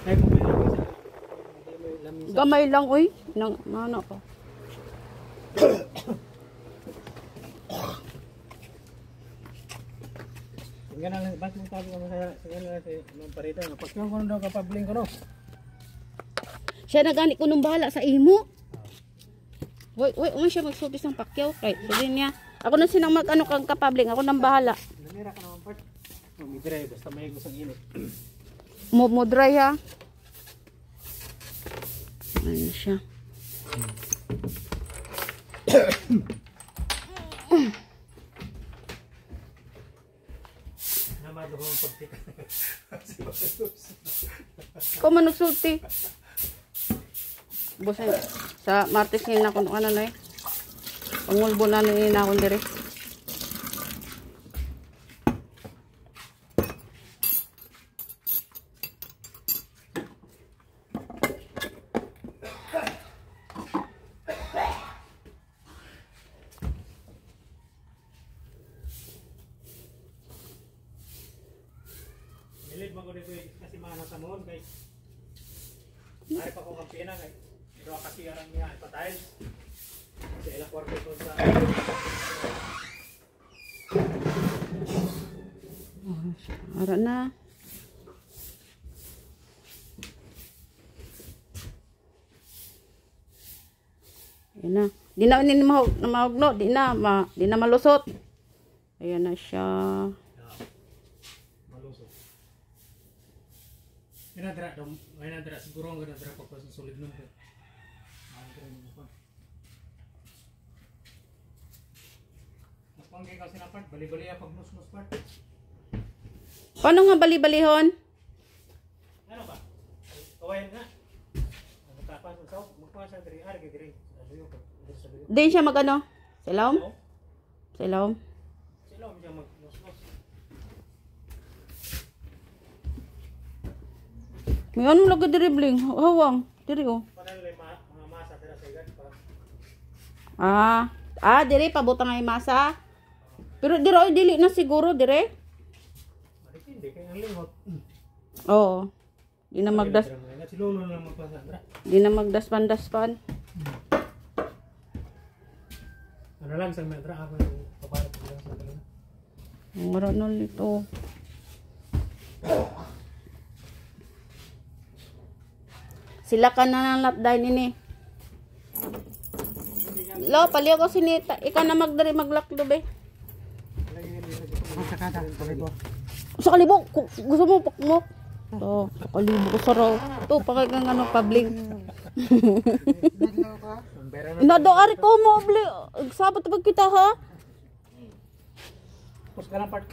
Ay, kumay lang kasi. Gamay lang, uy. Nang, ano ko. Tingnan na lang, bakit mo sabi ko sa parito, napagkilang ko daw kapabling ko, no? Siya nagani ko nung bahala sa imo. Uy, siya magsultis ng pakyaw. Kay, sabihin niya. Ako na sinang mag-ano kang kapabling. Ako nang bahala. Namira ka naman, part. May basta may gustong init. Mo dry ha. Ano siya. Namaduhong pagtika. Kung manugsulti. Busan sa Martes ngayon ako ano na eh. Pangulbo na nila akong dire. Nilid mo ko dito kasi mana sa moon kay ay pa ko kampina kay pero kasi arang niya ipatiles sa ilang kwarto ko sa Ara na. Ayan na. Di na mahugno, di na malusot. Ayan na siya. malusot. May nadra siguro ang nadra pa sa solid nun. Mas panggay kasi na part, bali-bali ang pag-nus-nus part. Paano nga bali-balihon? Ano ba? Kawayan nga. Magkapas sa magpasa diri arge diri. Din siya magano? Sa ilawom? Sa ilawom? Sila mo diyang mag-nus-nus. May ano lagi dribbling? Hawang. Diri oh. Paano yung mga masa dira sa igat Ah, diri pabutang ay masa. Pero diri oy dili na siguro dire. Depende kay ang lingot. Oo. Di na magdas. Si Lolo na lang magpasa dira. Di na magdaspan-daspan. Ano lang sa metra ako yung papalit ko lang sa kanila. Maranol ito. Sila ka na ng lapday nini. Lo, paliw ko sinita. Ika na magdari maglaklob eh. Sa kada, kalibo. Sa kalibo, gusto mo pakmok? To, sa kalibo ko saraw. To, pakikang ano, pabling. Nadoari ko mo, abli. Sabat ba kita ha? Pus ka lang part.